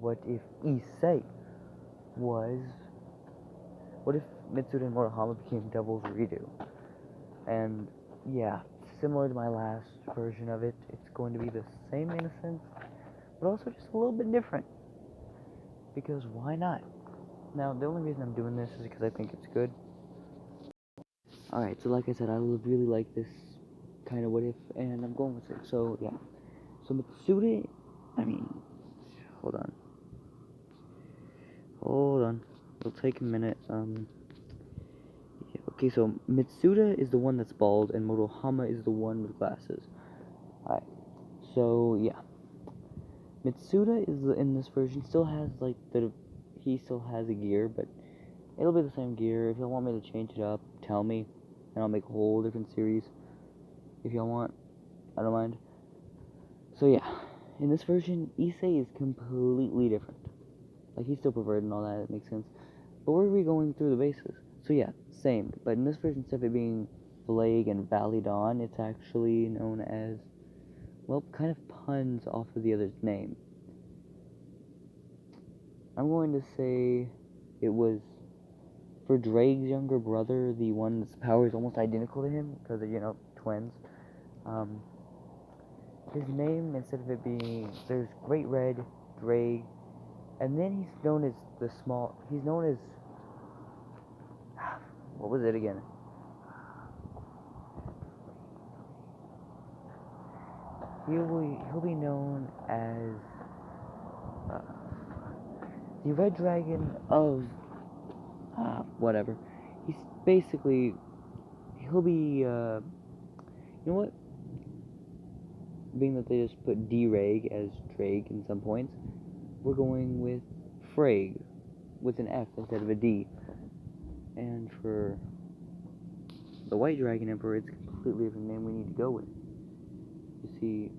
what if Issei was... What if Mitsuda and Motohama became Devil's Redo? And, yeah, similar to my last version of it, it's going to be the same in a sense, but also just a little bit different. Because why not? Now, the only reason I'm doing this is because I think it's good. Alright, so like I said, I would really like this kind of what if, and I'm going with it. So, yeah. So, Mitsuda, hold on. It'll take a minute. Yeah, okay, so Mitsuda is the one that's bald, and Motohama is the one with glasses. Alright, so, yeah. Mitsuda is in this version, still has, like, he still has a gear, but it'll be the same gear. If y'all want me to change it up, tell me, and I'll make a whole different series. If y'all want, I don't mind. So yeah, in this version, Issei is completely different. Like, he's still perverted and all that, it makes sense. But we're re-going through the bases. So yeah, same. But in this version, instead of it being Flag and Valley Dawn, it's actually known as, well, kind of puns off of the other's name. I'm going to say it was for Drake's younger brother, the one that's power is almost identical to him, because they're, twins. His name, instead of it being, there's Great Red, Drake, and then he's known as he's known as, what was it again? He'll be known as, the Red Dragon of, whatever. He's basically, he'll be, you know what? Being that they just put D-Rag as Drake in some points, we're going with Frag with an F instead of a D. And for the White Dragon Emperor, it's a completely different name we need to go with. You see,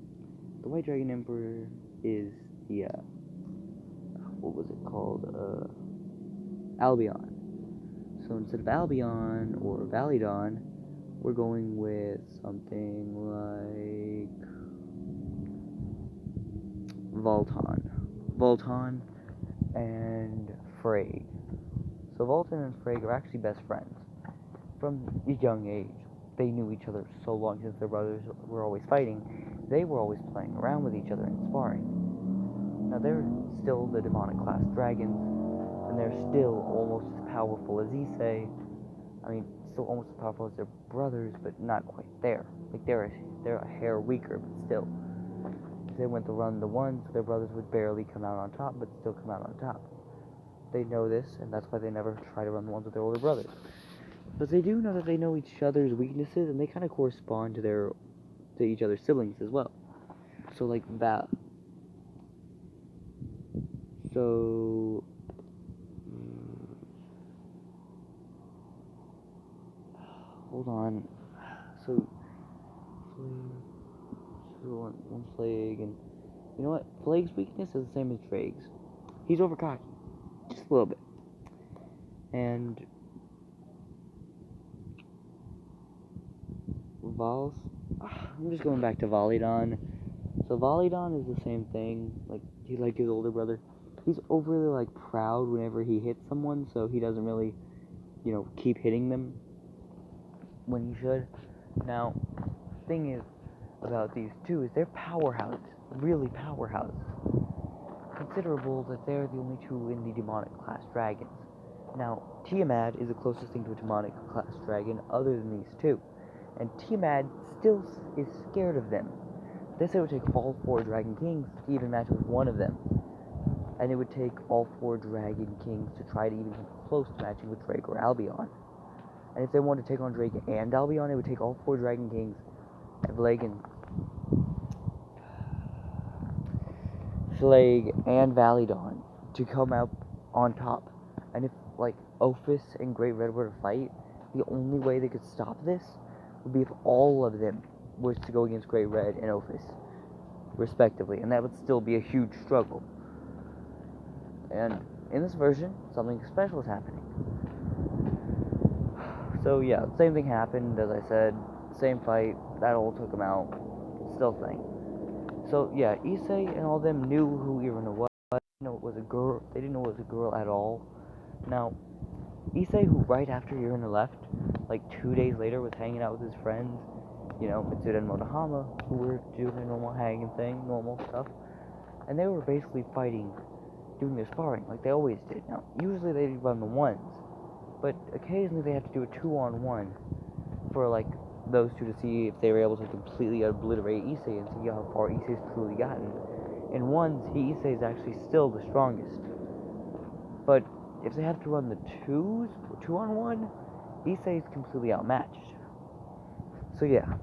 the White Dragon Emperor is the, what was it called? Albion. So instead of Albion or Validon, we're going with something like Volton and Frag. So Volton and Frag are actually best friends. From a young age, they knew each other so long since their brothers were always fighting. They were always playing around with each other and sparring. Now they're still the demonic class dragons, and they're still almost as powerful as Issei. Still almost as powerful as their brothers, but not quite there. Like, they're a hair weaker, but still. If they went to run the ones, their brothers would barely come out on top, but still come out on top. They know this, and that's why they never try to run the ones with their older brothers. But they do know that they know each other's weaknesses, and they kind of correspond to each other's siblings as well. So, like that. So, hold on. So one Flag, and you know what? Flag's weakness is the same as Drake's. He's over cocky, just a little bit. And I'm just going back to Validon. So Validon is the same thing. Like, he's like his older brother. He's overly proud whenever he hits someone, so he doesn't really, keep hitting them when he should. Now, the thing is about these two is they're powerhouses, really powerhouses. Considerable that they're the only two in the demonic class dragons. Now, Tiamat is the closest thing to a demonic class dragon other than these two, and Tiamat still is scared of them. They said it would take all 4 Dragon Kings to even match with one of them, and it would take all 4 Dragon Kings to try to even come close to matching with Drake or Albion. And if they wanted to take on Drake and Albion, it would take all 4 Dragon Kings, Flag and Validon to come out on top. And if, Ophis and Great Red were to fight, the only way they could stop this would be if all of them was to go against Great Red and Ophis, respectively. And that would still be a huge struggle. And in this version, something special is happening. So yeah, same thing happened, as I said. Same fight, that all took him out. Still thing. So yeah, Issei and all them knew who Irina was. It was a They didn't know it was a girl at all. Now, Issei, who right after Yurina left, like 2 days later, was hanging out with his friends, Mitsuda and Motohama, who were doing their normal hanging thing, normal stuff, and they were basically fighting, doing their sparring, like they always did. Now, usually they run the ones, but occasionally they had to do a 2-on-1 for, like, those two to see if they were able to completely obliterate Issei and see how far Issei's truly gotten. In ones, Issei is actually still the strongest. But if they have to run the 2-on-1, Issei is completely outmatched. So yeah,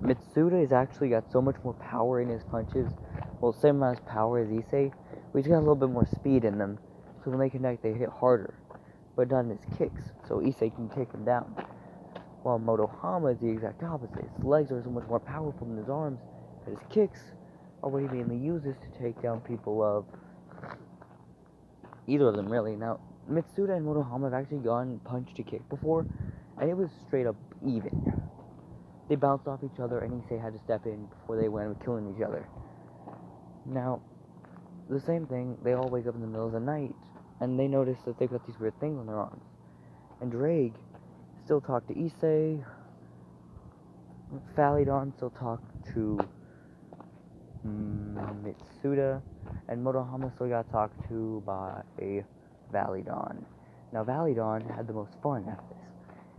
Mitsuda has actually got so much more power in his punches. Well, same amount of power as Issei, but he's got a little bit more speed in them. So when they connect, they hit harder, but not in his kicks. So Issei can take him down. While Motohama is the exact opposite. His legs are so much more powerful than his arms, but his kicks are what he mainly uses to take down people of either of them, really. Now, Mitsuda and Motohama have actually gone punch to kick before, and it was straight up even. They bounced off each other, and Issei had to step in before they went killing each other. Now, the same thing, they all wake up in the middle of the night, and they notice that they've got these weird things on their arms. And Drake still talk to Issei. Phalidon still talk to Mitsuda, and Motohama still got talked to by Validon. Now, Validon had the most fun at this,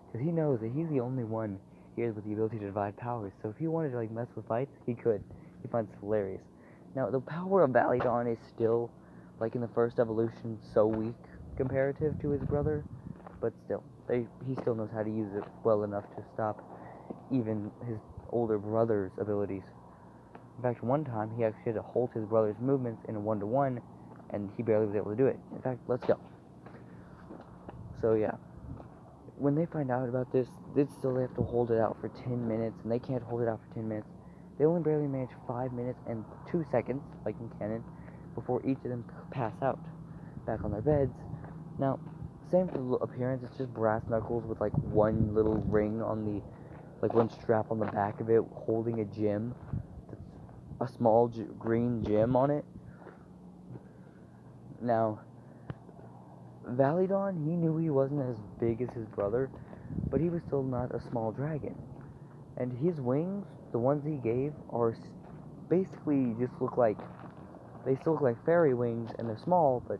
because he knows that he's the only one here with the ability to divide powers, so if he wanted to, like, mess with fights, he could. He finds it hilarious. Now, the power of Validon is still, like in the first evolution, so weak comparative to his brother, but still, he still knows how to use it well enough to stop even his older brother's abilities. In fact, one time, he actually had to hold his brother's movements in a 1-to-1, and he barely was able to do it. In fact, let's go. So, yeah. When they find out about this, they still have to hold it out for 10 minutes, and they can't hold it out for 10 minutes. They only barely manage 5 minutes and 2 seconds, like in canon, before each of them pass out, back on their beds. Now, same for the appearance, it's just brass knuckles with, like, one little ring on the, like, one strap on the back of it, holding a gem, a small green gem on it. Now, Validon, he knew he wasn't as big as his brother, but he was still not a small dragon. And his wings, the ones he gave, are basically just they still look like fairy wings, and they're small, but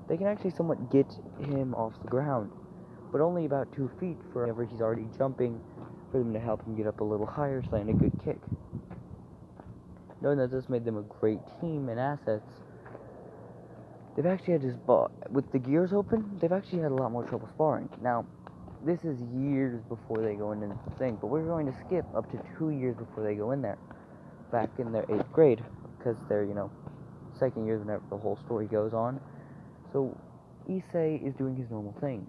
they can actually somewhat get him off the ground, but only about 2 feet for whenever he's already jumping, for them to help him get up a little higher, so land a good kick. Knowing that this made them a great team and assets, they've actually had to, with the gears open, they've actually had a lot more trouble sparring. Now, this is years before they go into the thing, but we're going to skip up to 2 years before they go in there, back in their 8th grade, because they're, second years whenever the whole story goes on. So, Issei is doing his normal thing.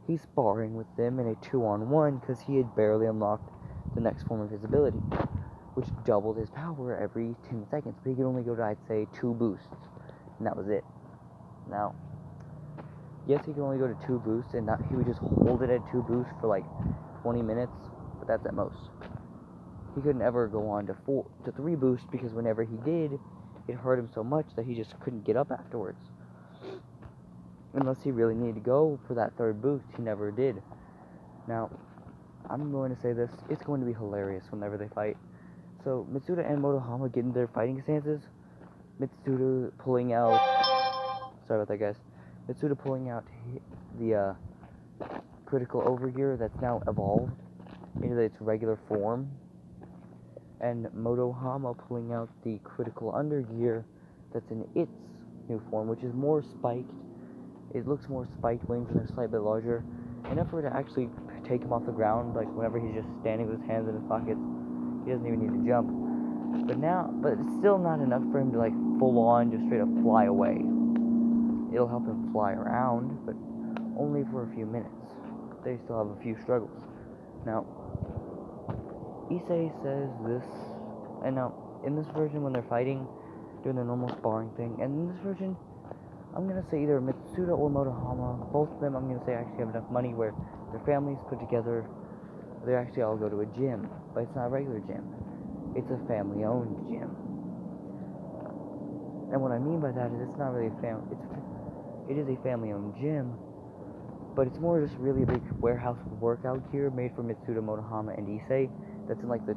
He's sparring with them in a 2-on-1 because he had barely unlocked the next form of his ability, which doubled his power every 10 seconds, but he could only go to, I'd say, 2 boosts, and that was it. Now, yes, he could only go to 2 boosts, and he would just hold it at 2 boosts for like 20 minutes, but that's at most. He couldn't ever go on to 3 boosts, because whenever he did, it hurt him so much that he just couldn't get up afterwards. Unless he really needed to go for that 3rd boost, he never did. Now, I'm going to say this, it's going to be hilarious whenever they fight. So, Mitsuda and Motohama get in their fighting stances. Mitsuda pulling out... Sorry about that, guys. Mitsuda pulling out the critical overgear that's now evolved into its regular form. And Motohama pulling out the critical undergear that's in its new form, which is more spiked. It looks more spiked wings, and they're slightly bit larger. Enough for it to actually take him off the ground, like whenever he's just standing with his hands in his pockets. He doesn't even need to jump. But it's still not enough for him to, like, full on just straight up fly away. It'll help him fly around, but only for a few minutes. They still have a few struggles. Now, Issei says this, and now, in this version, when they're fighting, doing their normal sparring thing, and in this version, I'm going to say either Mitsuda or Motohama, both of them, I'm going to say actually have enough money where their families put together, they actually all go to a gym, but it's not a regular gym. It's a family-owned gym. And what I mean by that is it's not really it is a family-owned gym, but it's more just really a big warehouse workout gear made for Mitsuda, Motohama, and Issei that's in like the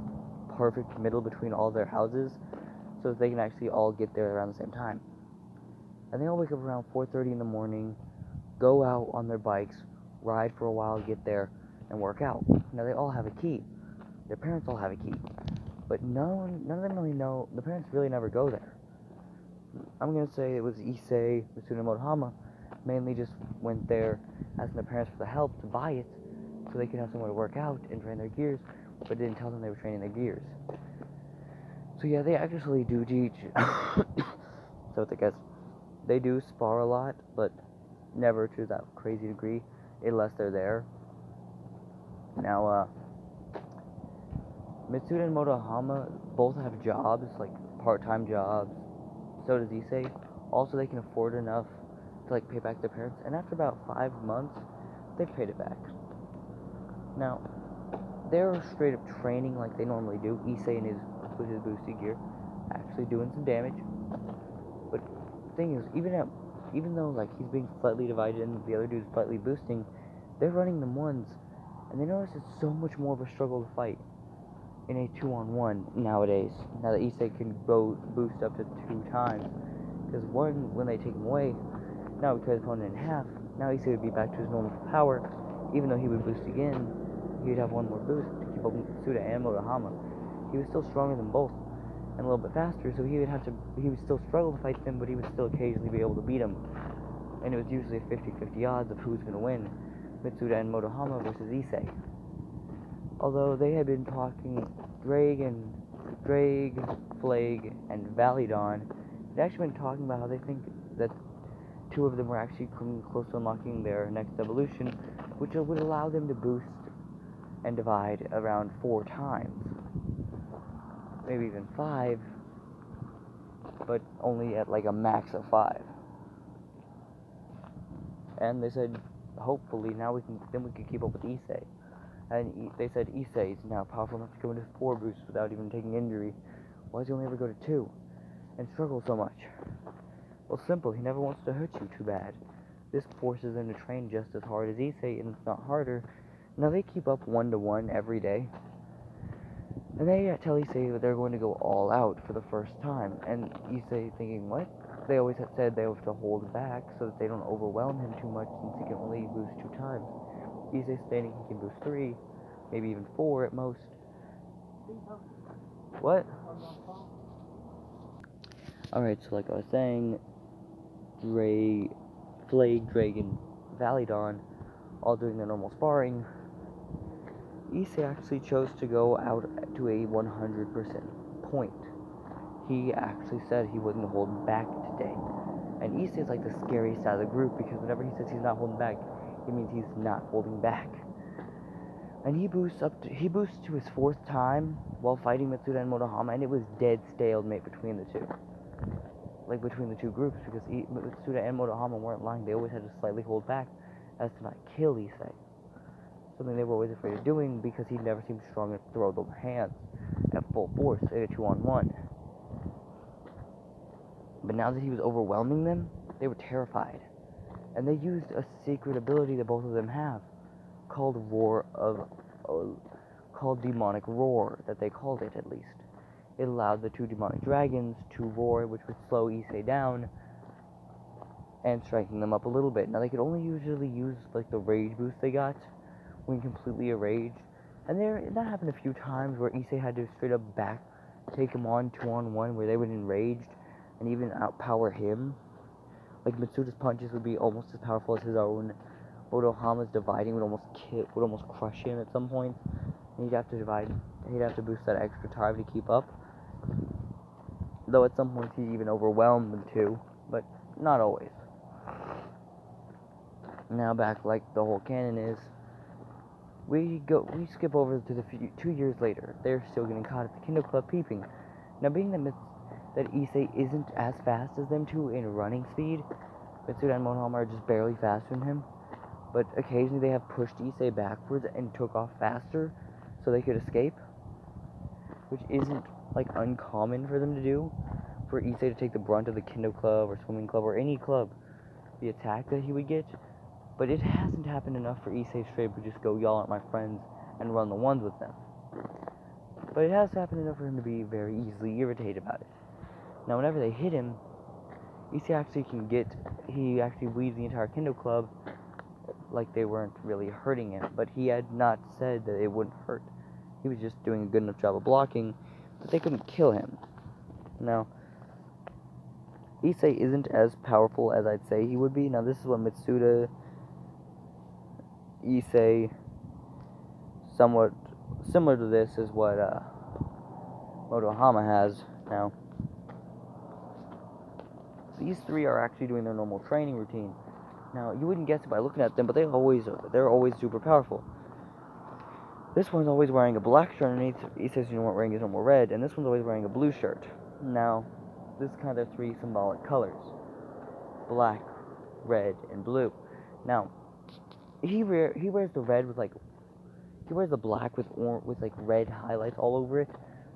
perfect middle between all their houses, so that they can actually all get there around the same time. And they all wake up around 4:30 in the morning, go out on their bikes, ride for a while, get there, and work out. Now they all have a key. Their parents all have a key, but none of them really know. The parents really never go there. I'm gonna say it was Issei, Mitsuda, Motohama, mainly just went there asking their parents for the help to buy it, so they could have somewhere to work out and train their gears, but didn't tell them they were training their gears. So yeah, they actually do teach. So I guess they do spar a lot, but never to that crazy degree, unless they're there. Now, Mitsuda and Motohama both have jobs, like part-time jobs. So does Issei. Also, they can afford enough to like pay back their parents, and after about 5 months, they've paid it back. Now, they're straight up training like they normally do. Issei and with his boosted gear, actually doing some damage. But the thing is, even though like he's being slightly divided and the other dude's slightly boosting, they're running them ones, and they notice it's so much more of a struggle to fight in a 2-on-1 nowadays. Now that Issei can go boost up to 2 times, because one, when they take him away, now we cut his opponent in half. Now Issei would be back to his normal power, even though he would boost again. He'd have one more boost to keep up with Mitsuda and Motohama. He was still stronger than both, and a little bit faster, so he would still struggle to fight them, but he would still occasionally be able to beat them. And it was usually a 50-50 odds of who's going to win, Mitsuda and Motohama versus Issei. Although they had been talking, Drake, Flag, and Validon, they'd actually been talking about how they think that 2 of them were actually coming close to unlocking their next evolution, which would allow them to boost and divide around 4 times. Maybe even 5, but only at like a max of 5. And they said, hopefully now we can keep up with Issei. And they said Issei is now powerful enough to go into 4 boosts without even taking injury. Why does he only ever go to 2 and struggle so much? Well, simple. He never wants to hurt you too bad. This forces him to train just as hard as Issei, and it's not harder. Now they keep up 1-to-1 every day, and they tell Issei that they're going to go all out for the first time. And Issei thinking, what? They always have said they have to hold back so that they don't overwhelm him too much, since he can only boost 2 times. Issei stating he can boost 3, maybe even 4 at most. What? Alright, so like I was saying, Flag, Dragon, Validon, all doing their normal sparring. Issei actually chose to go out to a 100% point. He actually said he wasn't holding back today. And Issei is like the scariest out of the group, because whenever he says he's not holding back, it means he's not holding back. And he boosts to his 4th time while fighting Mitsuda and Motohama, and it was dead stalemate between the 2. Like between the 2 groups, because Mitsuda and Motohama weren't lying. They always had to slightly hold back as to not kill Issei. Something they were always afraid of doing, because he never seemed strong enough to throw the hands at full force in a 2-on-1. But now that he was overwhelming them, they were terrified. And they used a secret ability that both of them have, called Demonic Roar, that they called it at least. It allowed the 2 demonic dragons to roar, which would slow Issei down and striking them up a little bit. Now they could only usually use like the rage boost they got when completely enraged, and that happened a few times where Issei had to straight up take him on 2-on-1, where they would enraged and even outpower him. Like Mitsuda's punches would be almost as powerful as his own. Motohama's dividing would almost crush him at some point, and he'd have to boost that extra time to keep up. Though at some points he'd even overwhelm them too, but not always. Now back like the whole canon is, we skip over to the 2 years later. They're still getting caught at the Kendo Club peeping. Now being that Issei isn't as fast as them 2 in running speed, Mitsuda and Motohama are just barely faster than him, but occasionally they have pushed Issei backwards and took off faster so they could escape, which isn't like uncommon for them to do. for Issei to take the brunt of the kendo club or swimming club or any club, the attack that he would get. But it hasn't happened enough for Issei straight to just go yell at my friends and run the ones with them. But it has happened enough for him to be very easily irritated about it. Now, whenever they hit him, Issei actually he actually weeds the entire kendo club like they weren't really hurting him. But he had not said that it wouldn't hurt. He was just doing a good enough job of blocking that they couldn't kill him. Now, Issei isn't as powerful as I'd say he would be. Now, this is what Mitsuda, Issei, somewhat similar to this is what Motohama has. Now, these three are actually doing their normal training routine. Now, you wouldn't guess it by looking at them, but they're always super powerful. This one's always wearing a black shirt underneath. Issei's wearing his normal red, and this one's always wearing a blue shirt. Now, this kind of three symbolic colors: black, red, and blue. Now, he wears the red with he wears the black with like red highlights all over it,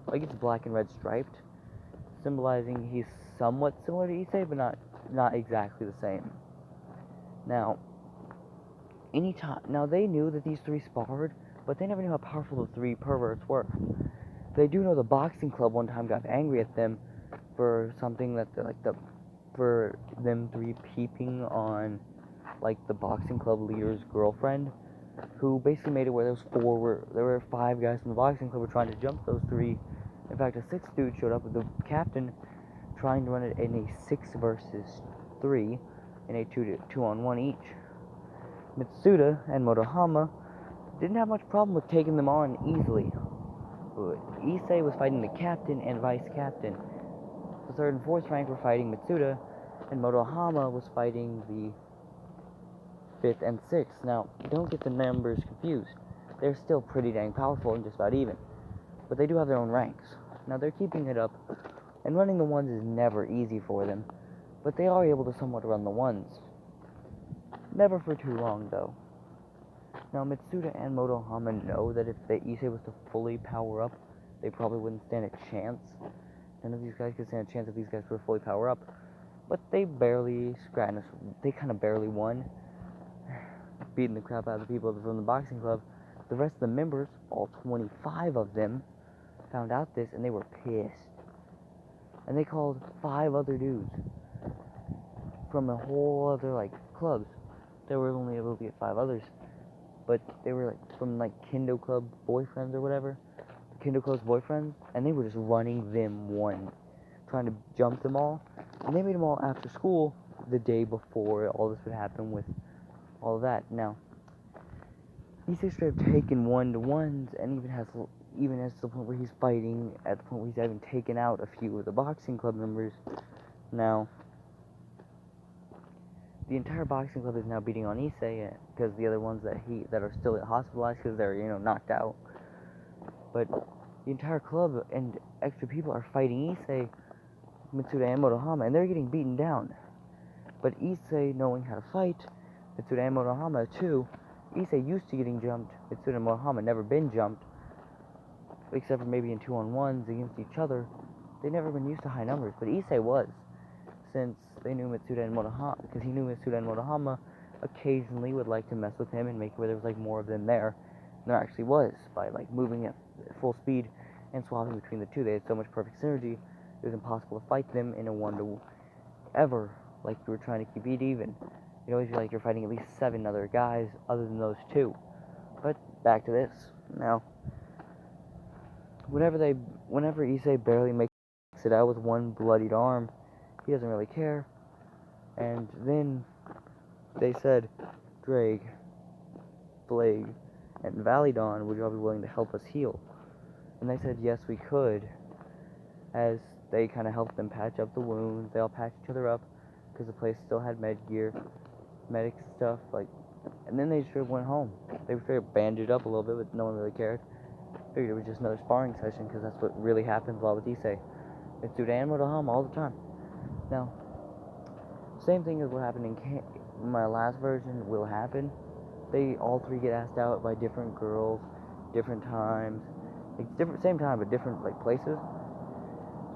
like it's black and red striped, symbolizing he's somewhat similar to Issei, but not exactly the same. Now, they knew that these three sparred, but they never knew how powerful the three perverts were. They do know the boxing club one time got angry at them for something that for them three peeping on the boxing club leader's girlfriend, who basically made it where there were 5 guys from the boxing club were trying to jump those 3. In fact, a 6th dude showed up with the captain trying to run it in a 6 versus 3 in a 2-on-1 each. Mitsuda and Motohama didn't have much problem with taking them on easily. Issei was fighting the captain and vice captain. The 3rd and 4th rank were fighting Mitsuda, and Motohama was fighting the 5th and 6th. Now, don't get the numbers confused. They're still pretty dang powerful and just about even. But they do have their own ranks. Now, they're keeping it up, and running the ones is never easy for them. But they are able to somewhat run the ones. Never for too long, though. Now, Mitsuda and Motohama know that if Issei was to fully power up, they probably wouldn't stand a chance. None of these guys could stand a chance if these guys were to fully power up. But they kind of barely won, beating the crap out of the people from the boxing club. The rest of the members, all 25 of them, found out this, and they were pissed. And they called 5 other dudes from a whole other, clubs. They were only able to get 5 others. But they were, from, Kendo Club boyfriends or whatever. The Kendo Club's boyfriends. And they were just running them one. Trying to jump them all. And they made them all after school the day before all this would happen with all of that. Now, Issei straight up taken 1-to-1s and even has to the point where he's fighting at the point where he's even taken out a few of the boxing club members. Now, the entire boxing club is now beating on Issei because the other ones that are still hospitalized because they're knocked out. But the entire club and extra people are fighting Issei, Mitsuda, and Motohama, and they're getting beaten down. But Issei, knowing how to fight, Mitsuda and Motohama too. Issei used to getting jumped. Mitsuda and Motohama never been jumped, except for maybe in 2-on-1s against each other. They never been used to high numbers, but Issei was, since they knew Mitsuda and Motohama, because he knew Mitsuda and Motohama occasionally would like to mess with him and make it where there was more of them there than there actually was, by moving at full speed and swapping between the two. They had so much perfect synergy, it was impossible to fight them in a 1-to ever, you were trying to keep it even. You'd always be you're fighting at least 7 other guys other than those 2. But back to this. Now, whenever Issei barely makes it out with one bloodied arm, he doesn't really care. And then they said, Drake, Blake, and Validon, would you all be willing to help us heal? And they said yes, we could, as they kind of helped them patch up the wounds. They all patched each other up because the place still had med gear, medic stuff, and then they straight went home. They were straight bandaged up a little bit, but no one really cared. Figured it was just another sparring session because that's what really happens a lot with Issei. It's Mitsuda and Motohama all the time. Now, same thing as what happened in my last version will happen. They all 3 get asked out by different girls, different times, same time but different places.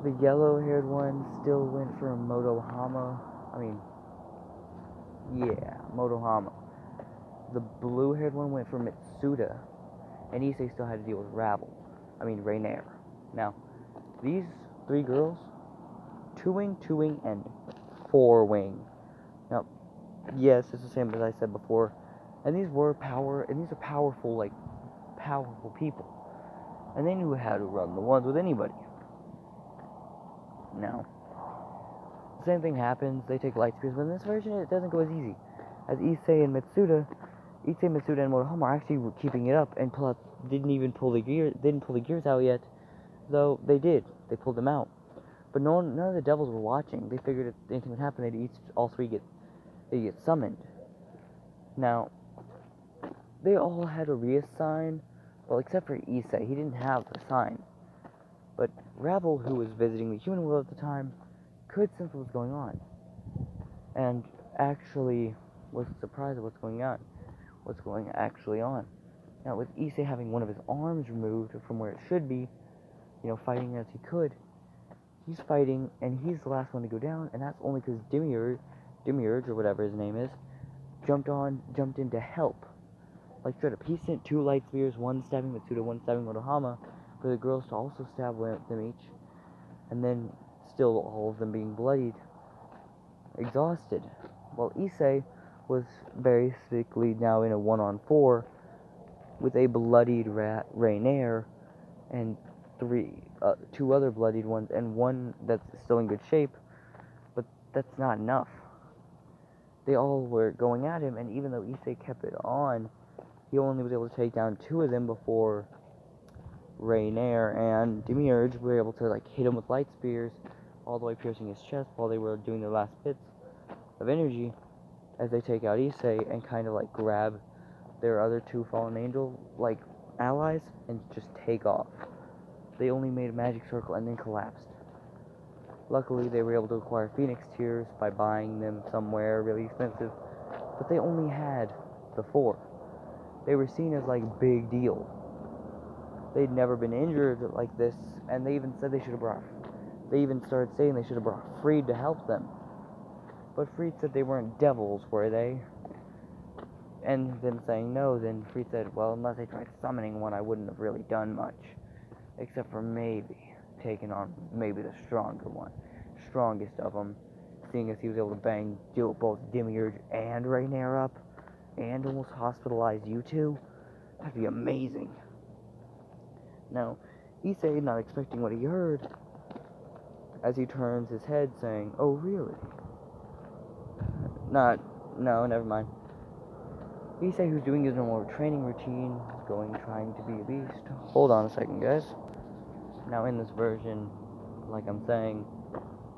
The yellow-haired one still went for motohama. I mean, yeah, motohama. The blue-haired one went for mitsuda. And Issei still had to deal with Rainier. Now, these three girls, two-wing, and four-wing. Now, yes, it's the same as I said before. And these are powerful people. And they knew how to run the ones with anybody. Now, the same thing happens. They take light spears, but in this version, it doesn't go as easy. As Issei, Mitsuda, and Motohama are actually keeping it up, and didn't pull the gears out yet, though they did. They pulled them out. But none of the devils were watching. They figured if anything would happen, all three get summoned. Now, they all had a Rias sign, well, except for Issei. He didn't have the sign. But Ravel, who was visiting the human world at the time, could sense what was going on. And actually was surprised at what's going actually on. Now, with Issei having one of his arms removed from where it should be, fighting as he could, he's fighting, and he's the last one to go down, and that's only because Demiurge, or whatever his name is, jumped in to help. Like, straight up, he sent 2 light spears, one stabbing Mitsuda, one stabbing Motohama, for the girls to also stab them each, and then still all of them being bloodied, exhausted. While Issei was basically now in a 1-on-4 with a bloodied Rainier and 2 other bloodied ones, and one that's still in good shape, but that's not enough. They all were going at him, and even though Issei kept it on, he only was able to take down 2 of them before Rainier and Demiurge were able to hit him with light spears, all the way piercing his chest while they were doing their last bits of energy as they take out Issei and kind of grab their other 2 fallen angel allies and just take off. They only made a magic circle and then collapsed. Luckily, they were able to acquire Phoenix Tears by buying them somewhere really expensive, but they only had the 4. They were seen as big deal. They'd never been injured like this, and they even said they even started saying they should have brought Freed to help them. But Freed said they weren't devils, were they? And them saying no, then Freed said, well, unless I tried summoning one, I wouldn't have really done much. Except for maybe taking on the strongest of them, seeing as he was able to deal with both Demiurge and Rainier up, and almost hospitalize you two. That'd be amazing. Now, Issei, not expecting what he heard, as he turns his head, saying, oh, really? No, never mind. Issei, who's doing his normal training routine, trying to be a beast. Hold on a second, guys. Now, in this version, like I'm saying,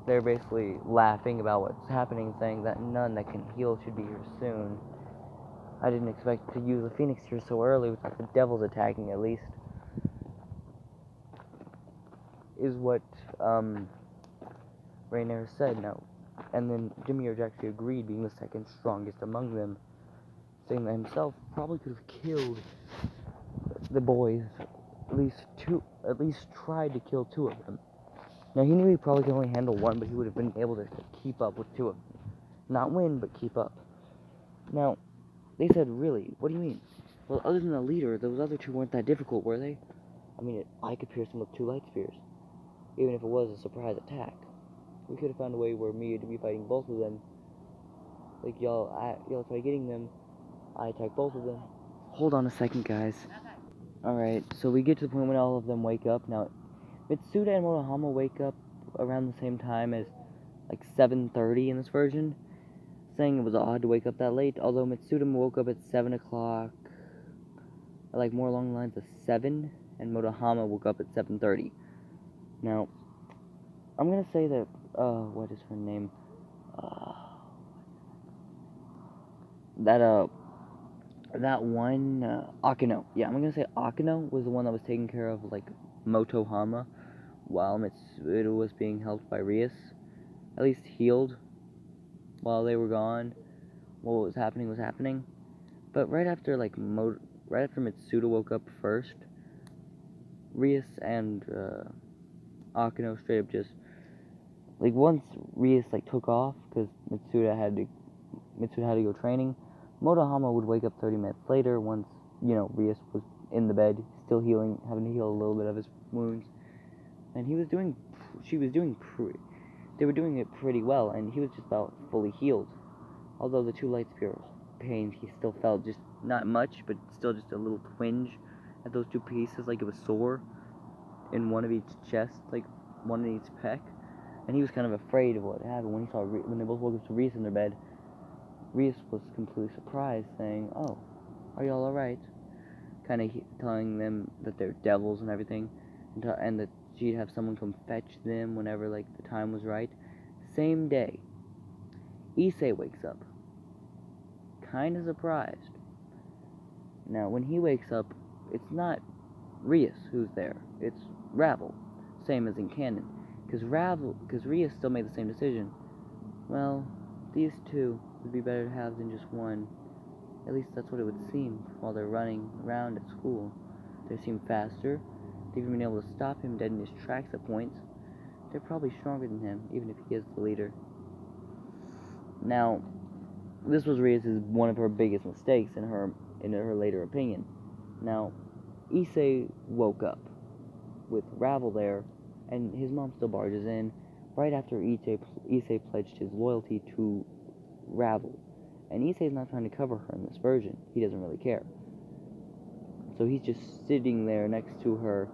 they're basically laughing about what's happening, saying that none that can heal should be here soon. I didn't expect to use the Phoenix here so early without the devils attacking, at least. Is what, Rainier said, no. And then Demiurge actually agreed, being the second strongest among them, saying that himself probably could have killed the boys, at least tried to kill 2 of them. Now, he knew he probably could only handle 1, but he would have been able to keep up with 2 of them. Not win, but keep up. Now, they said, really? What do you mean? Well, other than the leader, those other 2 weren't that difficult, were they? I mean, I could pierce them with 2 light spears, even if it was a surprise attack. We could have found a way where me to be fighting both of them. Y'all try getting them, I attack both of them. Hold on a second, guys. Alright, so we get to the point when all of them wake up. Now, Mitsuda and Motohama wake up around the same time as 7:30 in this version, saying it was odd to wake up that late, although Mitsuda woke up at 7 o'clock, more along the lines of 7, and Motohama woke up at 7:30. Now, I'm gonna say that, what is her name? That one, Akino. Yeah, I'm gonna say Akino was the one that was taking care of, Motohama, while Mitsuda was being helped by Rias. At least healed while they were gone. What was happening. But right after, Mitsuda woke up first, Rias and, Akeno straight up just, like, once Rias, like, took off, because Mitsuda had to go training, Motohama would wake up 30 minutes later once, Rias was in the bed, still healing, having to heal a little bit of his wounds, and they were doing it pretty well, and he was just about fully healed. Although the two light spear pains, he still felt just not much, but still just a little twinge at those two pieces, like it was sore in one of each chest, like one in each pec. And he was kind of afraid of what happened when when they both woke up to Reese in their bed. Reese was completely surprised, saying, "Oh, are y'all all right?" Kind of telling them that they're devils and everything, and that she'd have someone come fetch them whenever like the time was right. Same day, Issei wakes up, kind of surprised. Now, when he wakes up, it's not Rias who's there, it's Ravel, same as in canon, because Rias still made the same decision. Well, these two would be better to have than just one. At least that's what it would seem while they're running around at school. They seem faster. They've even been able to stop him dead in his tracks at points. They're probably stronger than him, even if he is the leader. Now, this was Rias' one of her biggest mistakes in her later opinion. Now, Issei woke up with Ravel there, and his mom still barges in right after Issei pledged his loyalty to Ravel. And Issei's not trying to cover her in this version. He doesn't really care. So he's just sitting there next to her,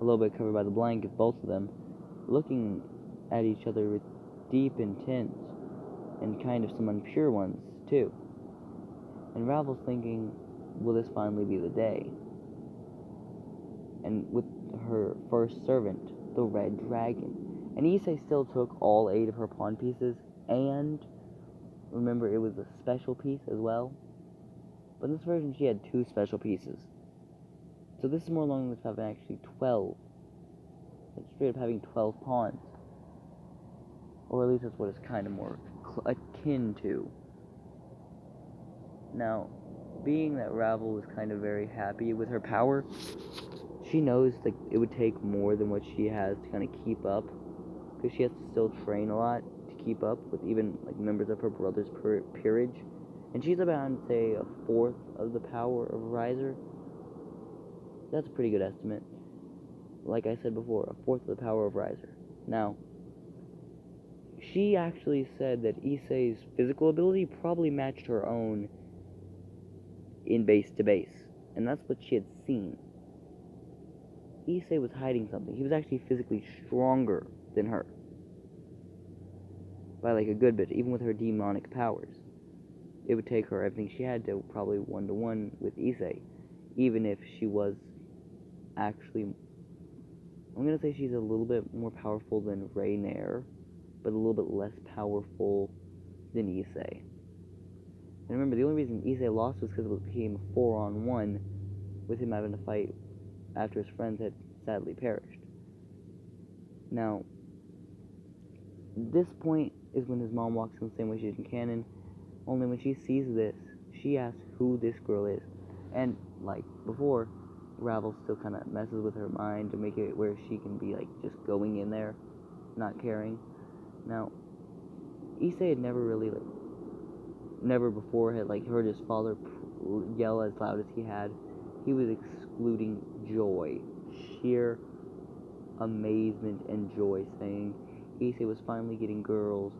a little bit covered by the blanket, both of them, looking at each other with deep intent, and kind of some impure ones, too. And Ravel's thinking, will this finally be the day? And with her first servant, the Red Dragon. And Issei still took all 8 of her pawn pieces, and remember, it was a special piece as well. But in this version, she had 2 special pieces. So this is more along the lines of having actually 12. Like straight up having 12 pawns. Or at least that's what it's kind of more akin to. Now, being that Ravel was kind of very happy with her power, she knows like it would take more than what she has to kind of keep up. Because she has to still train a lot to keep up with even like members of her brother's peerage. And she's about, say, a fourth of the power of Riser. That's a pretty good estimate. Like I said before, a fourth of the power of Riser. Now, she actually said that Issei's physical ability probably matched her own in base to base. And that's what she had seen. Issei was hiding something. He was actually physically stronger than her. By like a good bit, even with her demonic powers. It would take her everything she had to probably 1-to-1 with Issei. Even if she was actually, I'm going to say she's a little bit more powerful than Rainier, but a little bit less powerful than Issei. And remember, the only reason Issei lost was because it became a 4-on-1 with him having to fight after his friends had sadly perished. Now, this point is when his mom walks in the same way she did in canon, only when she sees this, she asks who this girl is. And, like before, Ravel still kind of messes with her mind to make it where she can be, like, just going in there, not caring. Now, Issei had never really, like, never before had, like, heard his father yell as loud as he had. He was excluding joy, sheer amazement and joy, saying Issei was finally getting girls.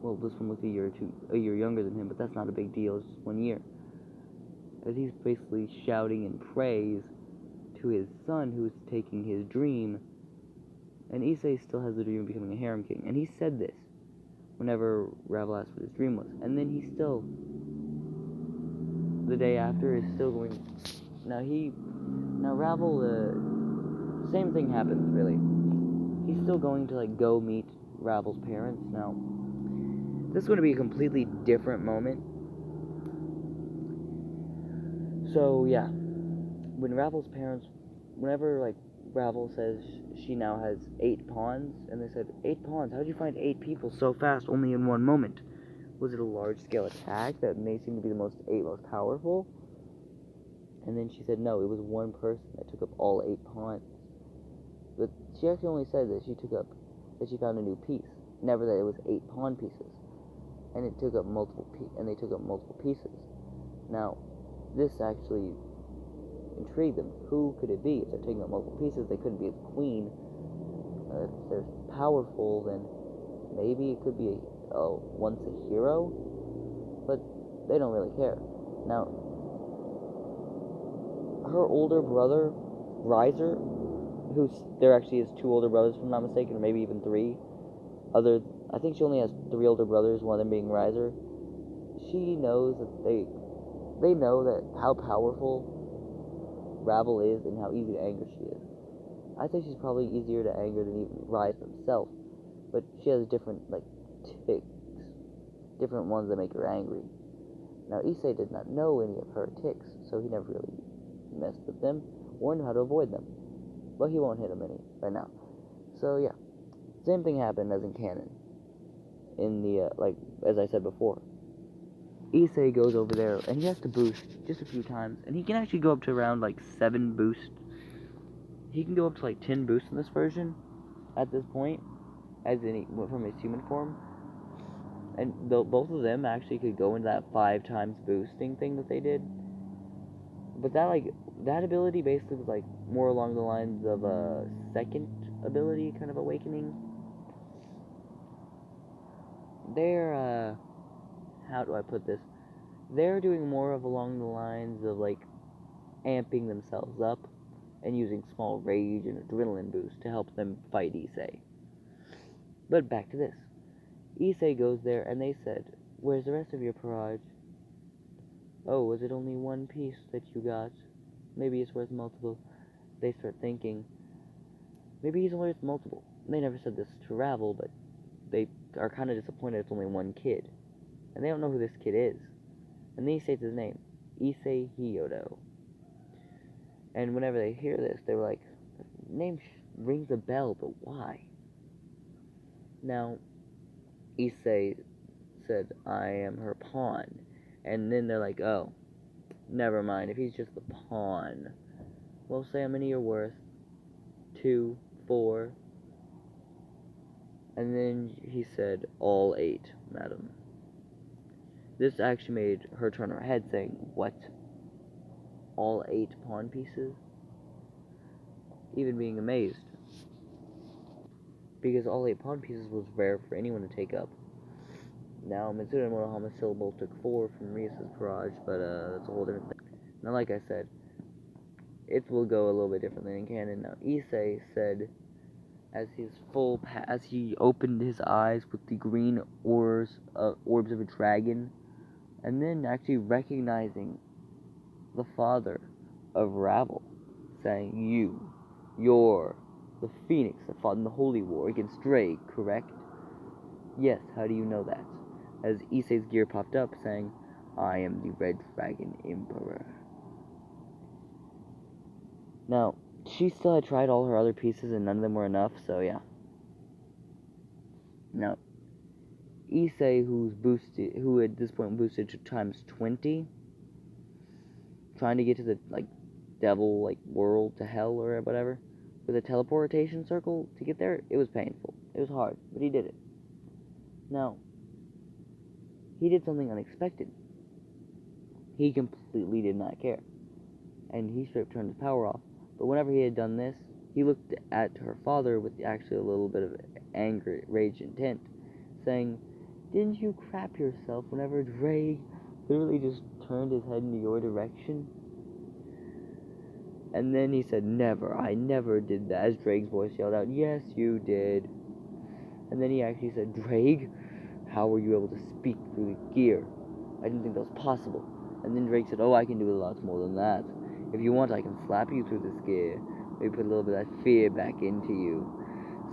Well, this one looked a year younger than him, but that's not a big deal, it's just 1 year. As he's basically shouting in praise to his son, who's taking his dream, and Issei still has the dream of becoming a harem king, and he said this whenever Ravel asked what his dream was, and then he still, the day after, is still going, now Ravel, the same thing happens, really. He's still going to, like, go meet Ravel's parents. Now, this is going to be a completely different moment. So, yeah. When Ravel's parents, whenever, like, Ravel says she now has 8 pawns, and they said, 8 pawns? How did you find 8 people so fast, only in one moment? Was it a large-scale attack that may seem to be the 8 most powerful? And then she said, no, it was one person that took up all 8 pawns. But she actually only said that she found a new piece, never that it was 8 pawn pieces, and they took up multiple pieces. Now, this actually intrigued them. Who could it be? If they're taking up multiple pieces, they couldn't be the queen. If they're powerful, then maybe it could be once a hero, but they don't really care. Now, her older brother, Riser, there actually is 2 older brothers, if I'm not mistaken, or maybe even 3. I think she only has 3 older brothers, one of them being Riser. She knows that they know that how powerful Ravel is and how easy to anger she is. I think she's probably easier to anger than even Riser himself, but she has different ticks, different ones that make her angry. Now, Issei did not know any of her ticks, so he never really messed with them or knew how to avoid them. But he won't hit them any right now. So yeah, same thing happened as in canon. In the as I said before, Issei goes over there and he has to boost just a few times, and he can actually go up to around 7 boosts. He can go up to 10 boosts in this version at this point, as in he went from his human form. And both of them actually could go into that 5 times boosting thing that they did. But that ability basically was more along the lines of a second ability kind of awakening. They're how do I put this? They're doing more of along the lines of amping themselves up and using small rage and adrenaline boost to help them fight Issei. But back to this. Issei goes there and they said, "Where's the rest of your parage?" "Oh, was it only 1 piece that you got? Maybe it's worth multiple." They start thinking, maybe he's worth multiple. They never said this to Ravel, but they are kind of disappointed it's only 1 kid. And they don't know who this kid is. And then he states his name, Issei Hyodo. And whenever they hear this, they were like, name rings a bell, but why? Now, Issei said, "I am her pawn." And then they're like, "Oh, never mind, if he's just the pawn. Well, say how many you're worth. 2, 4. And then he said, "All 8, madam." This actually made her turn her head, saying, "What? All 8 pawn pieces?" Even being amazed. Because all 8 pawn pieces was rare for anyone to take up. Now, Mitsuda and Motohama still both took 4 from Risa's barrage, but that's a whole different thing. Now, like I said, it will go a little bit differently in canon. Now, Issei said, as he opened his eyes with the green orbs of a dragon, and then actually recognizing the father of Ravel, saying, "You're the Phoenix that fought in the Holy War against Drake, correct?" "Yes, how do you know that?" As Issei's gear popped up, saying, "I am the Red Dragon Emperor." Now, she still had tried all her other pieces and none of them were enough, so yeah. Now, Issei, who at this point boosted to times 20, trying to get to the, devil, world, to hell, or whatever, with a teleportation circle to get there, it was painful. It was hard, but he did it. Now, he did something unexpected. He completely did not care. And he straight turned his power off. But whenever he had done this, he looked at her father with actually a little bit of anger, rage, intent, saying, "Didn't you crap yourself whenever Drake literally just turned his head in your direction?" And then he said, "Never, I never did that," as Drake's voice yelled out, "Yes, you did." And then he actually said, "Drake, how were you able to speak through the gear? I didn't think that was possible." And then Drake said, "Oh, I can do a lot more than that. If you want, I can slap you through this gear. Maybe put a little bit of that fear back into you."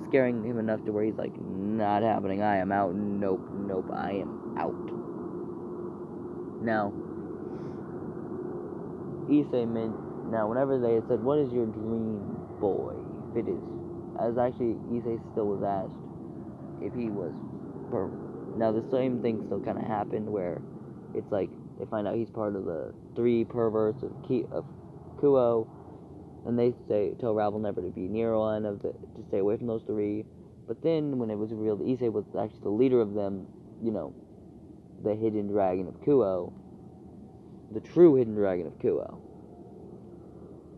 Scaring him enough to where he's like, "Not happening, I am out. Nope, I am out." Now, now whenever they had said, "What is your dream, boy?" If it is, as actually Issei still was asked if he was now the same thing still kind of happened where it's they find out he's part of the 3 perverts of Kuo, and they tell Ravel never to be near one to stay away from those three. But then, when it was revealed that Issei was actually the leader of them, the hidden dragon of Kuo, the true hidden dragon of Kuo,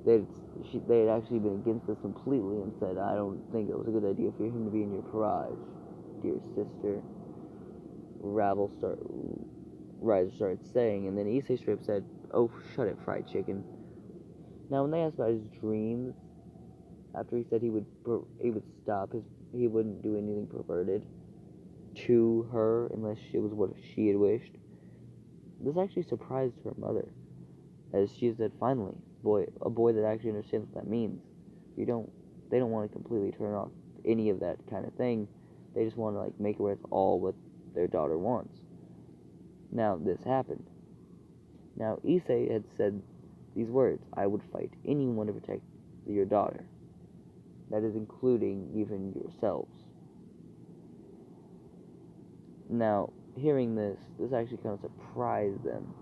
they had actually been against this completely and said, I don't think it was a good idea for him to be in your parage, dear sister. Riser started saying, and then Issei Strip said, oh, shut it, fried chicken. Now, when they asked about his dreams, after he said he would stop he wouldn't do anything perverted to her unless it was what she had wished, this actually surprised her mother, as she said, finally, a boy that actually understands what that means. They don't want to completely turn off any of that kind of thing. They just want to make it where it's all what their daughter wants. Now this happened. Now Issei had said these words, I would fight anyone to protect your daughter. That is including even yourselves. Now, hearing this actually kind of surprised them.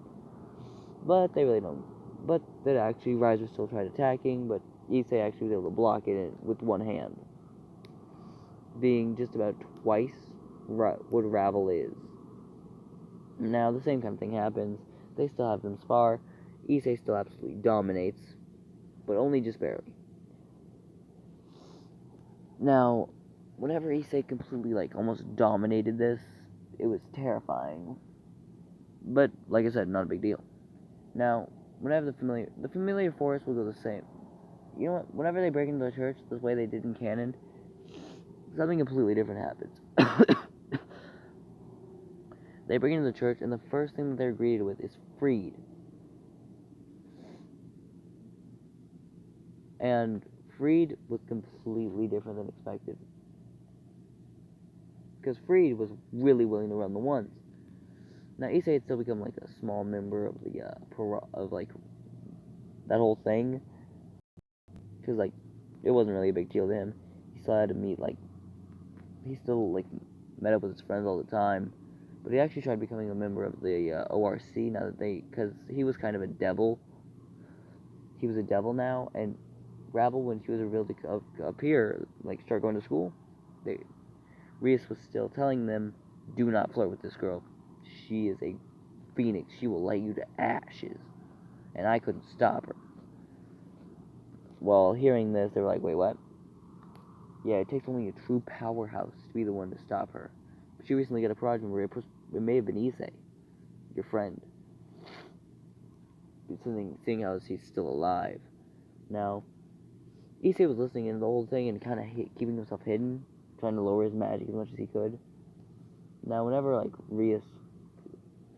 But they really don't. But that actually, Riser still tried attacking, but Issei actually was able to block it with one hand, being just about twice what Ravel is. Now, the same kind of thing happens. They still have them spar. Issei still absolutely dominates, but only just barely. Now, whenever Issei completely, almost dominated this, it was terrifying. But, like I said, not a big deal. Now, whenever the familiar force will go the same. You know what? Whenever they break into the church, the way they did in canon, something completely different happens. They break into the church, and the first thing that they're greeted with is freed. And freed was completely different than expected. Because Freed was really willing to run the ones. Now, Issei had still become a small member of the that whole thing, because it wasn't really a big deal to him. He still had to meet he still met up with his friends all the time, but he actually tried becoming a member of the ORC now that because he was kind of a devil. He was a devil now, and Ravel, when she was revealed to appear, start going to school, Rias was still telling them, do not flirt with this girl. She is a phoenix. She will light you to ashes. And I couldn't stop her. While hearing this, they were like, wait, what? Yeah, it takes only a true powerhouse to be the one to stop her. But she recently got a project where it may have been Issei, your friend. Seeing how she's still alive. Now, Issei was listening to the whole thing and kind of keeping himself hidden, trying to lower his magic as much as he could. Now, whenever Rias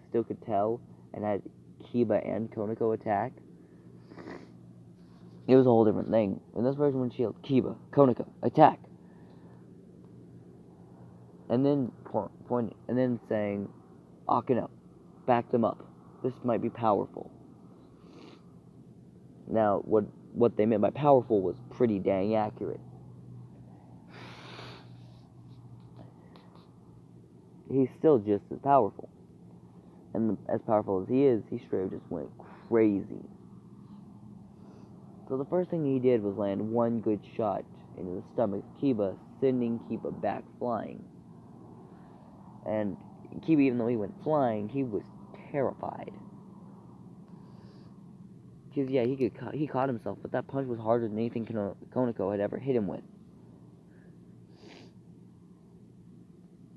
still could tell and had Kiba and Konako attack, it was a whole different thing. In this version, when she yelled, Kiba, Konako, attack! And then pointing, and then saying, Akeno, back them up. This might be powerful. Now, what they meant by powerful was pretty dang accurate. He's still just as powerful. And as powerful as he is, he straight up just went crazy. So the first thing he did was land one good shot into the stomach of Kiba, sending Kiba back flying. And Kiba, even though he went flying, he was terrified. Because, yeah, he caught himself, but that punch was harder than anything Konako had ever hit him with.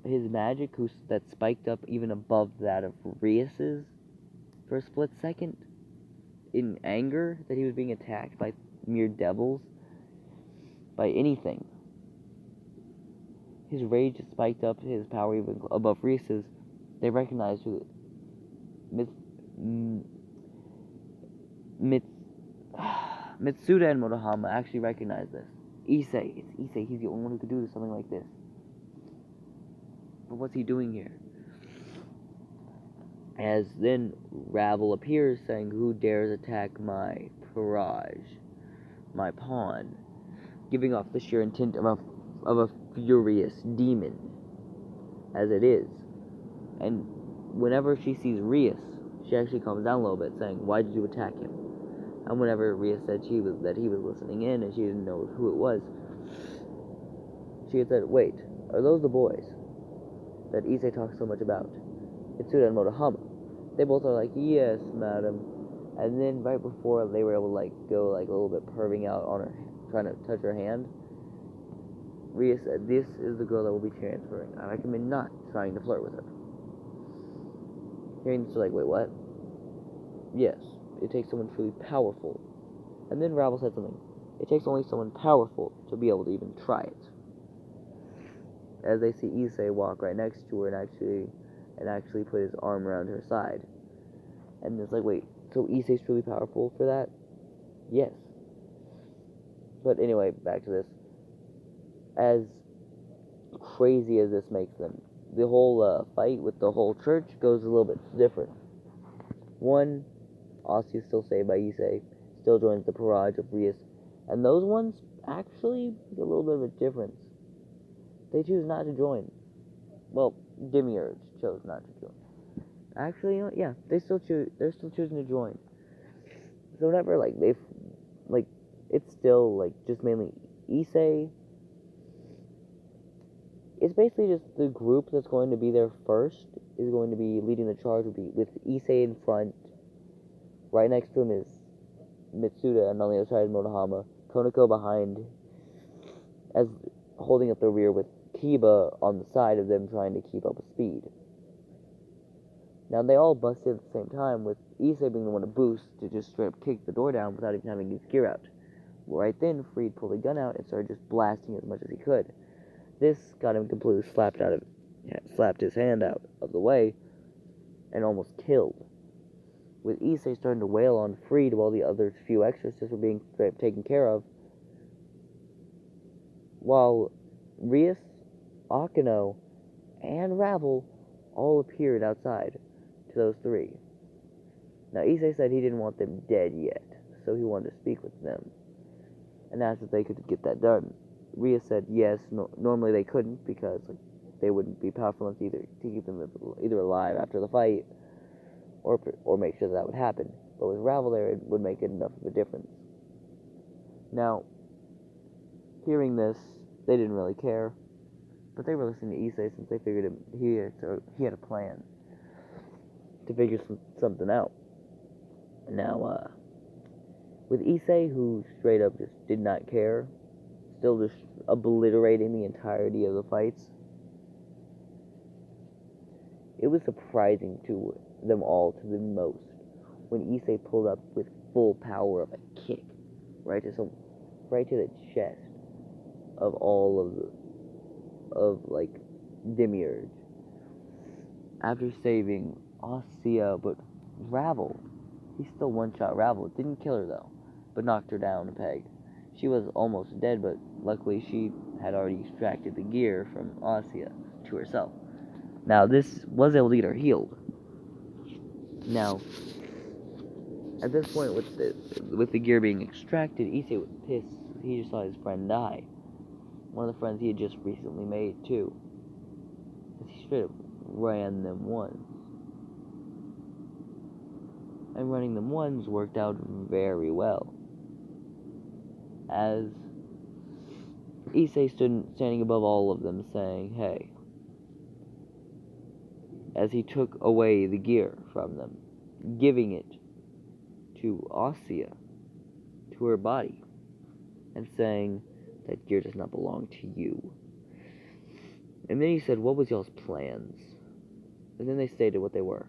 His magic, that spiked up even above that of Rias's for a split second, in anger that he was being attacked by mere devils, by anything. His rage spiked up his power even above Rias's. They recognized who Mitsuda and Motohama actually recognized this. Issei, it's Issei, he's the only one who could do something like this. But what's he doing here? As then Ravel appears saying, who dares attack my Parage, my pawn, giving off the sheer intent of a furious demon, as it is. And whenever she sees Rias, she actually calms down a little bit, saying, why did you attack him? And whenever Ria said that he was listening in and she didn't know who it was, she had said, "Wait, are those the boys that Issei talks so much about? Mitsuda and Motohama." They both are like, "Yes, madam." And then right before they were able to go a little bit perving out on her, trying to touch her hand, Ria said, "This is the girl that will be transferring. I recommend not trying to flirt with her." Hearing this, they're like, "Wait, what?" "Yes, it takes someone truly powerful." And then Ravel said something. "It takes only someone powerful to be able to even try it." As they see Issei walk right next to her and actually put his arm around her side. And it's like, wait, so Issei's truly powerful for that? Yes. But anyway, back to this. As crazy as this makes them, the whole fight with the whole church goes a little bit different. One, Asuya is still saved by Issei, still joins the barrage of Rias, and those ones actually make a little bit of a difference. They choose not to join. Well, Demiurge chose not to join. Actually, yeah, they're still choosing to join. So whenever it's still just mainly Issei. It's basically just the group that's going to be there first is going to be leading the charge with Issei in front. Right next to him is Mitsuda, and on the other side is Motohama. Koneko behind, as holding up the rear with Kiba on the side of them, trying to keep up with speed. Now they all busted at the same time, with Issei being the one to boost to just straight up kick the door down without even having his gear out. Right then, Freed pulled a gun out and started just blasting as much as he could. This got him completely slapped his hand out of the way, and almost killed. With Issei starting to wail on Freed while the other few exorcists were being taken care of, while Rias, Akino, and Ravel all appeared outside to those three. Now Issei said he didn't want them dead yet, so he wanted to speak with them, and asked if they could get that done. Rias said yes, normally they couldn't because they wouldn't be powerful enough to keep them either alive after the fight or make sure that would happen. But with Ravel there, it would make enough of a difference. Now, hearing this, they didn't really care, but they were listening to Issei since they figured he had a plan to figure something out. Now, with Issei, who straight up just did not care, still just obliterating the entirety of the fights, it was surprising to them all to the most when Issei pulled up with full power of a kick right to the chest of all of Demiurge. After saving Asuya, but Ravel, he still one-shot Ravel. Didn't kill her though, but knocked her down a peg. She was almost dead, but luckily she had already extracted the gear from Asuya to herself. Now this was able to get her healed. Now, at this point, with the gear being extracted, Issei was pissed. He just saw his friend die. One of the friends he had just recently made too. He straight up ran them once. And running them once worked out very well. As Issei stood standing above all of them saying, "Hey," as he took away the gear from them, giving it to Asuya, to her body, and saying, "That gear does not belong to you." And then he said, "What was y'all's plans?" And then they stated what they were.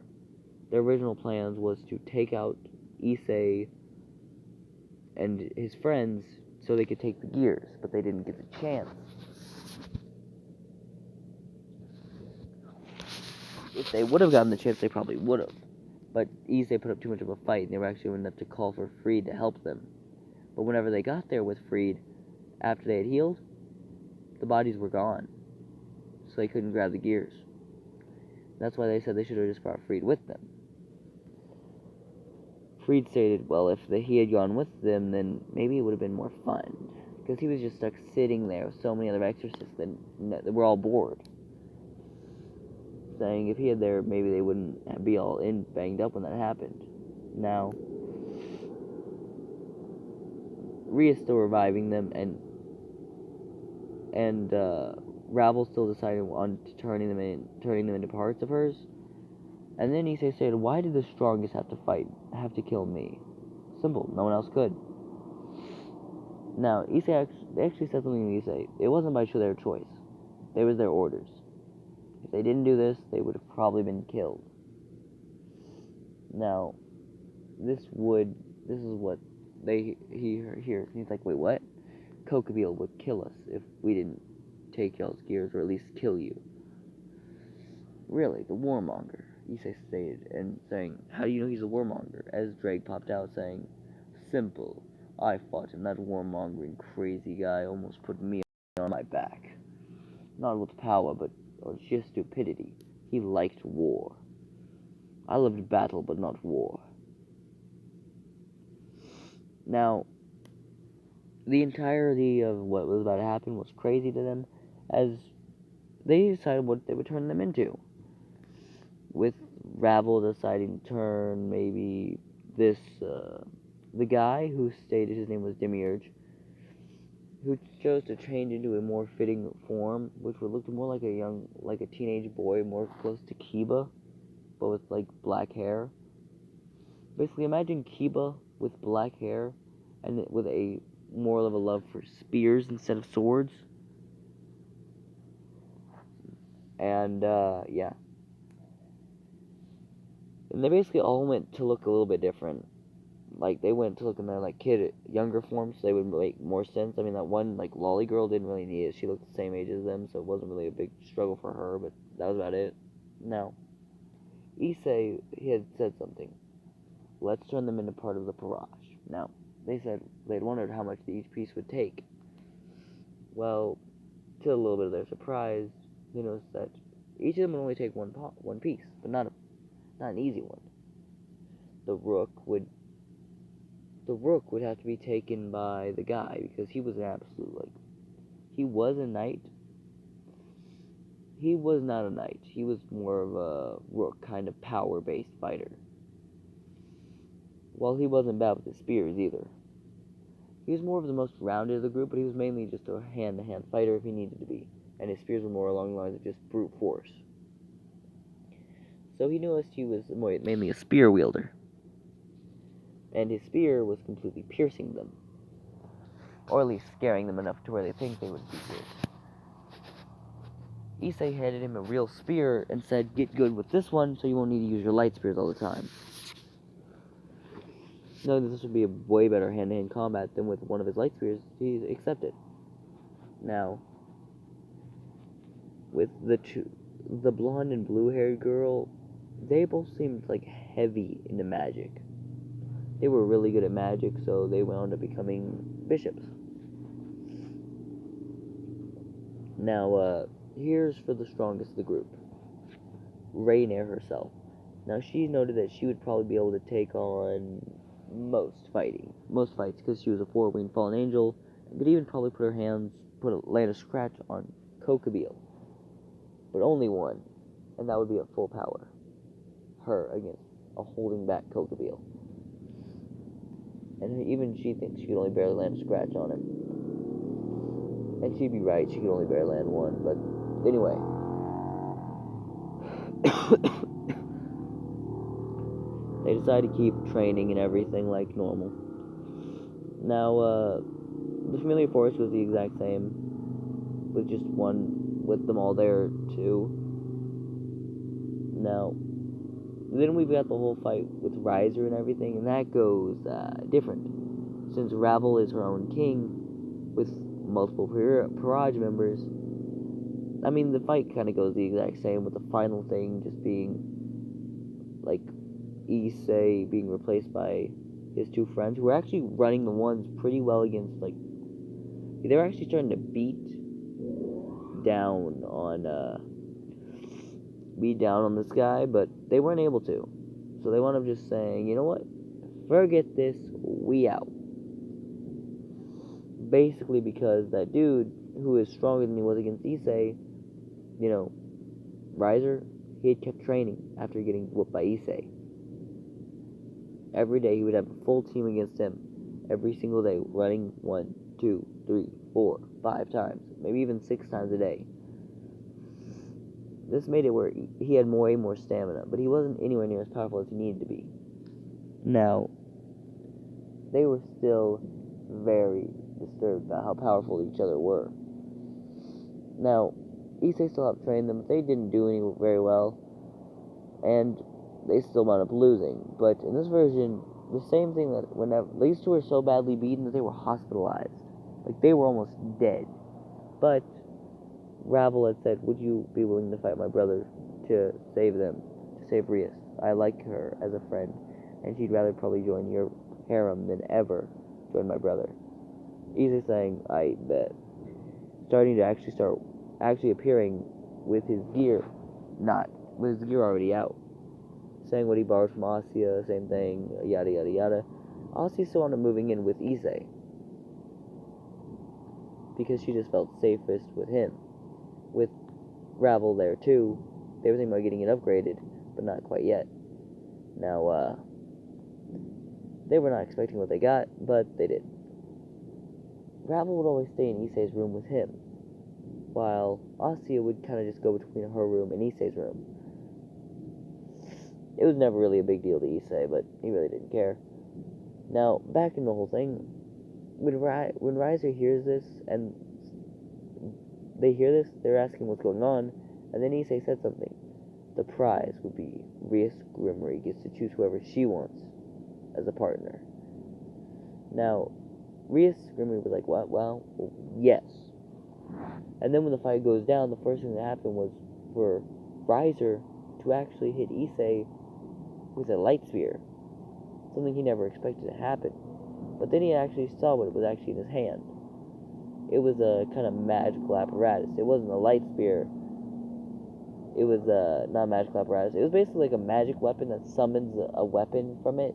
Their original plans was to take out Issei and his friends so they could take the gears, but they didn't get the chance. If they would have gotten the chance, they probably would have. But Issei put up too much of a fight, and they were actually enough to call for Freed to help them. But whenever they got there with Freed, after they had healed, the bodies were gone, so they couldn't grab the gears. That's why they said they should have just brought Freed with them. Freed stated, well, if he had gone with them, then maybe it would have been more fun. Because he was just stuck sitting there with so many other exorcists that were all bored. Saying if he had there, maybe they wouldn't be all banged up when that happened. Now, Ria still reviving them, and Rabel still decided on turning them into parts of hers. And then Issei said, "Why did the strongest have to kill me? Simple, no one else could." Now, they actually said something to Issei. It wasn't by their choice. It was their orders. If they didn't do this, they would have probably been killed. Now, this is what he hears. He's like, "Wait, what? Kokobeel would kill us if we didn't take y'all's gears, or at least kill you." Really, the warmonger, Issei stated, and saying, "How do you know he's a warmonger?" As Drake popped out saying, "Simple. I fought him. That warmongering crazy guy almost put me on my back. Not with power, but sheer stupidity. He liked war. I loved battle, but not war." Now, the entirety of what was about to happen was crazy to them, as they decided what they would turn them into. With Ravel deciding to turn maybe the guy who stated his name was Demiurge, who chose to change into a more fitting form, which would look more like a teenage boy, more close to Kiba, but with like black hair. Basically, imagine Kiba with black hair and with a more of a love for spears instead of swords. And yeah, and they basically all went to look a little bit different. Like, they went to look in their like younger form, so they would make more sense. I mean, that one like lolly girl didn't really need it. She looked the same age as them, so it wasn't really a big struggle for her. But that was about it. Now, Issei, he had said something. "Let's turn them into part of the barrage." Now, they said they'd wondered how much each piece would take. Well, to a little bit of their surprise, they noticed that each of them would only take one piece, but not an easy one. The rook would have to be taken by the guy, because he was an absolute, like, he was a knight. He was not a knight. He was more of a rook, kind of power-based fighter. Well, he wasn't bad with his spears either. He was more of the most rounded of the group, but he was mainly just a hand-to-hand fighter if he needed to be, and his spears were more along the lines of just brute force. So he noticed he was mainly a spear wielder, and his spear was completely piercing them, or at least scaring them enough to where they think they would be pierced. Issei handed him a real spear and said, "Get good with this one so you won't need to use your light spears all the time." Knowing that this would be a way better hand-to-hand combat than with one of his light spears, he accepted. Now, with the blonde and blue-haired girl, they both seemed like heavy into magic. They were really good at magic, so they wound up becoming bishops. Now, here's for the strongest of the group. Rainier herself. Now, she noted that she would probably be able to take on most fights, because she was a four-winged fallen angel, and could even probably land a scratch on Kokobeel. But only one, and that would be at full power. Her against a holding back Kokobeel. And even she thinks she could only barely land a scratch on him. And she'd be right, she could only barely land one, but anyway. They decided to keep training and everything like normal. Now, the familiar force was the exact same, with just one, with them all there too. Now, then we've got the whole fight with Riser and everything, and that goes different. Since Ravel is her own king, with multiple Parage members, I mean, the fight kind of goes the exact same, with the final thing just being, like, Issei being replaced by his two friends, who were actually running the ones pretty well against, like, they were actually starting to beat down on this guy, but they weren't able to. So they wound up just saying, "You know what? Forget this, we out." Basically because that dude, who is stronger than he was against Issei, Riser, he had kept training after getting whooped by Issei. Every day he would have a full team against him, every single day, running 1, 2, 3, 4, 5 times, maybe even 6 times a day. This made it where he had way more stamina, but he wasn't anywhere near as powerful as he needed to be. Now, they were still very disturbed about how powerful each other were. Now, Issei still helped train them, but they didn't do any very well, and they still wound up losing. But in this version, the same thing that whenever these two were so badly beaten that they were hospitalized, like they were almost dead. But Ravel had said, "Would you be willing to fight my brother to save them, to save Rias? I like her as a friend, and she'd rather probably join your harem than ever join my brother." Issei saying, "I bet." Starting to actually appearing with his gear, not with his gear already out. Saying what he borrowed from Asya, same thing, yada yada yada. Asya still ended up moving in with Issei because she just felt safest with him. With Ravel there too, they were thinking about getting it upgraded, but not quite yet. Now, they were not expecting what they got, but they did. Ravel would always stay in Issei's room with him, while Asya would kind of just go between her room and Issei's room. It was never really a big deal to Issei, but he really didn't care. Now, back in the whole thing, when Riser hears this, and they hear this, they're asking what's going on, and then Issei said something. The prize would be Rias Grimmery gets to choose whoever she wants as a partner. Now, Rias Grimmery was like, what? Well, yes. And then when the fight goes down, the first thing that happened was for Riser to actually hit Issei with a light sphere. Something he never expected to happen. But then he actually saw what it was actually in his hand. It was a kind of magical apparatus. It wasn't a light spear. It was not a magical apparatus. It was basically like a magic weapon that summons a weapon from it.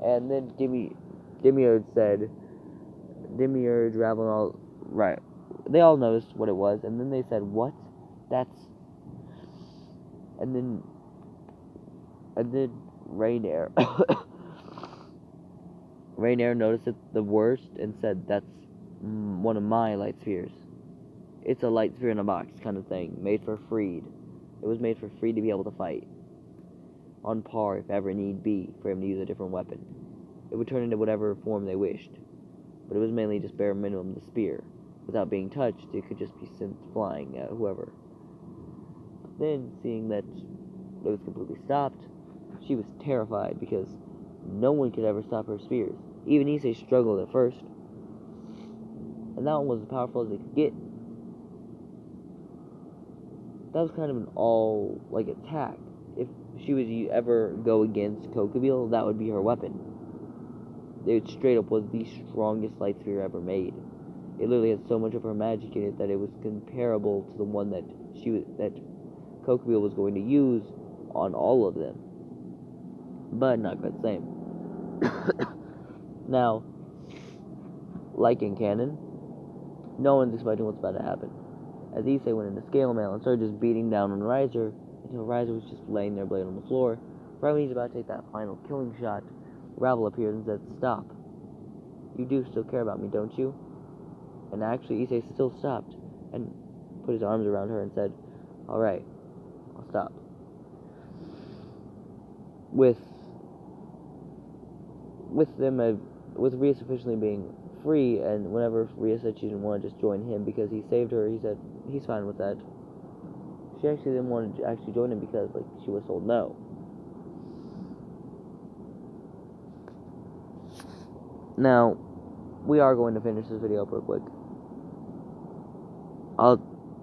And then Demiurge, Ravel, and all, right. They all noticed what it was, and then they said, what? That's... And then Rainier noticed it the worst and said, that's one of my light spheres. It's a light sphere in a box kind of thing, made for Freed. It was made for Freed to be able to fight on par if ever need be for him to use a different weapon. It would turn into whatever form they wished, but it was mainly just bare minimum the spear. Without being touched, it could just be sent flying at whoever. Then, seeing that it was completely stopped, she was terrified because no one could ever stop her spears. Even Issei struggled at first, and that one was as powerful as it could get. That was kind of an all attack. If she would ever go against Kokubile, that would be her weapon. It straight up was the strongest light spear ever made. It literally had so much of her magic in it that it was comparable to the one that Kokubile was going to use on all of them, but not quite the same. Now, like in canon, no one's expecting what's about to happen. As Issei went into scale mail and started just beating down on Riser until Riser was just laying there blade on the floor. Right when he's about to take that final killing shot, Ravel appeared and said, "Stop. You do still care about me, don't you?" And actually, Issei still stopped and put his arms around her and said, "Alright, I'll stop." With Rias officially being free, and whenever Rias said she didn't want to just join him because he saved her, he said he's fine with that. She actually didn't want to actually join him because she was told no. Now, we are going to finish this video up real quick.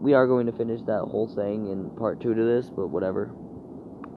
We are going to finish that whole thing in part 2 to this, but whatever.